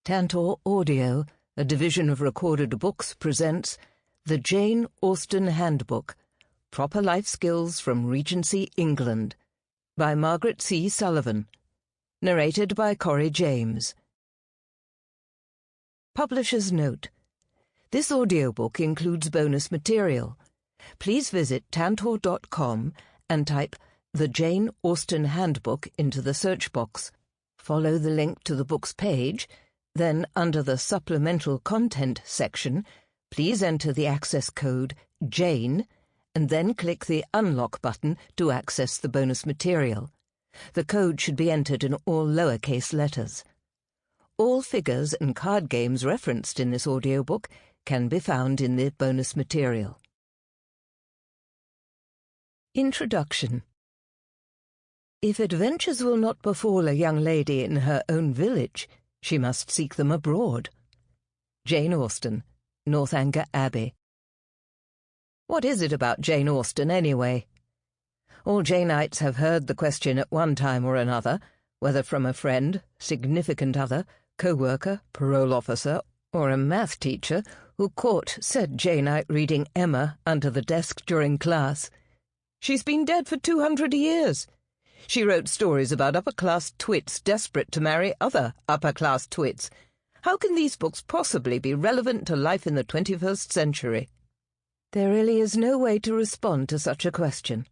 Tantor Audio, a division of Recorded Books, presents the Jane Austen Handbook, Proper Life Skills from Regency England, by Margaret C. Sullivan, narrated by Corrie James. Publisher's Note: this audiobook includes bonus material. Please visit tantor.com and type the Jane Austen Handbook into the search box. Follow the link to the book's page. Then, under the Supplemental Content section, please enter the access code JANE and then click the Unlock button to access the bonus material. The code should be entered in all lowercase letters. All figures and card games referenced in this audiobook can be found in the bonus material. Introduction. If adventures will not befall a young lady in her own village, she must seek them abroad. Jane Austen, Northanger Abbey. What is it about Jane Austen, anyway? All Janeites have heard the question at one time or another, whether from a friend, significant other, co-worker, parole officer, or a math teacher who caught said Janeite reading Emma under the desk during class. She's been dead for 200 years. She wrote stories about upper-class twits desperate to marry other upper-class twits. How can these books possibly be relevant to life in the 21st century? There really is no way to respond to such a question.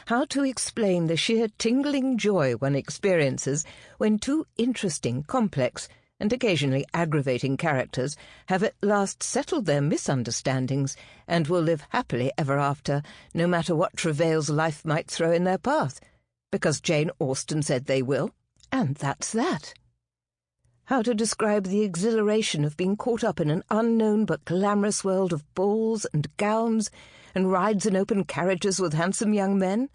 How to explain the sheer tingling joy one experiences when two interesting, complex, and occasionally aggravating characters have at last settled their misunderstandings and will live happily ever after, no matter what travails life might throw in their path, because Jane Austen said they will, and that's that. How to describe the exhilaration of being caught up in an unknown but glamorous world of balls and gowns and rides in open carriages with handsome young men?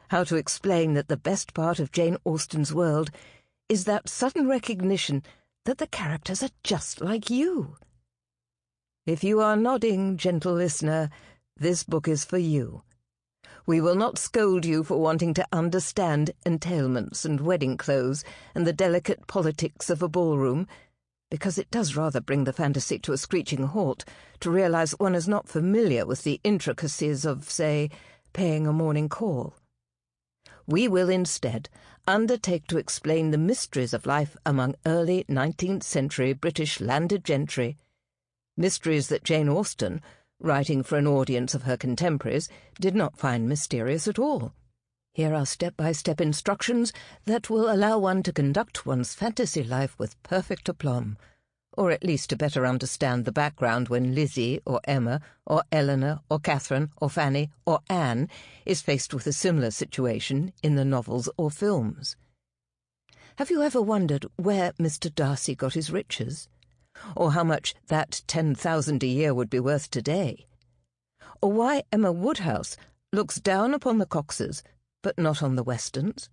How to explain that the best part of Jane Austen's world is that sudden recognition that the characters are just like you? If you are nodding, gentle listener, this book is for you. We will not scold you for wanting to understand entailments and wedding clothes and the delicate politics of a ballroom, because it does rather bring the fantasy to a screeching halt to realize one is not familiar with the intricacies of, say, paying a morning call. We will instead undertake to explain the mysteries of life among early 19th century British landed gentry, mysteries that Jane Austen, writing for an audience of her contemporaries, did not find mysterious at all. Here are step-by-step instructions that will allow one to conduct one's fantasy life with perfect aplomb, or at least to better understand the background when Lizzie or Emma or Eleanor or Catherine or Fanny or Anne is faced with a similar situation in the novels or films. Have you ever wondered where Mr. Darcy got his riches? Or how much that 10,000 a year would be worth today? Or why Emma Woodhouse looks down upon the Coxes, but not on the Westons?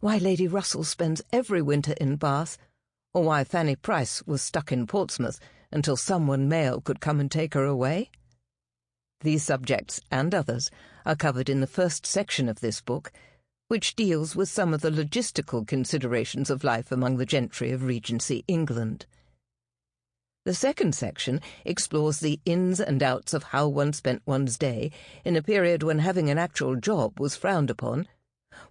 Why Lady Russell spends every winter in Bath? Or why Fanny Price was stuck in Portsmouth until someone male could come and take her away? These subjects, and others, are covered in the first section of this book, which deals with some of the logistical considerations of life among the gentry of Regency England. The second section explores the ins and outs of how one spent one's day in a period when having an actual job was frowned upon,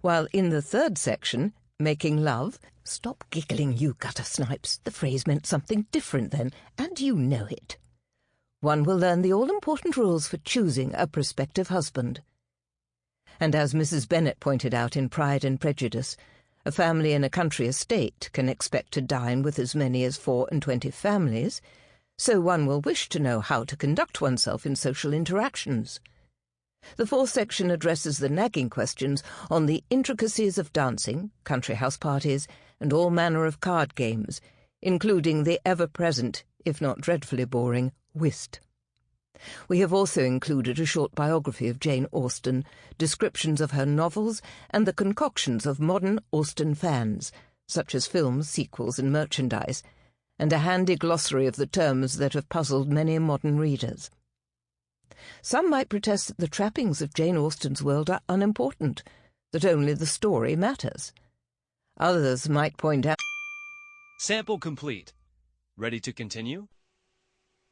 while in the third section, making love— stop giggling, you gutter snipes, the phrase meant something different then, and you know it. One will learn the all-important rules for choosing a prospective husband. And as Mrs. Bennet pointed out in Pride and Prejudice, a family in a country estate can expect to dine with as many as 24 families, so one will wish to know how to conduct oneself in social interactions. The fourth section addresses the nagging questions on the intricacies of dancing, country house parties, and all manner of card games, including the ever-present, if not dreadfully boring, whist. We have also included a short biography of Jane Austen, descriptions of her novels, and the concoctions of modern Austen fans, such as films, sequels, and merchandise, and a handy glossary of the terms that have puzzled many modern readers. Some might protest that the trappings of Jane Austen's world are unimportant, that only the story matters. Others might point out— Sample complete. Ready to continue?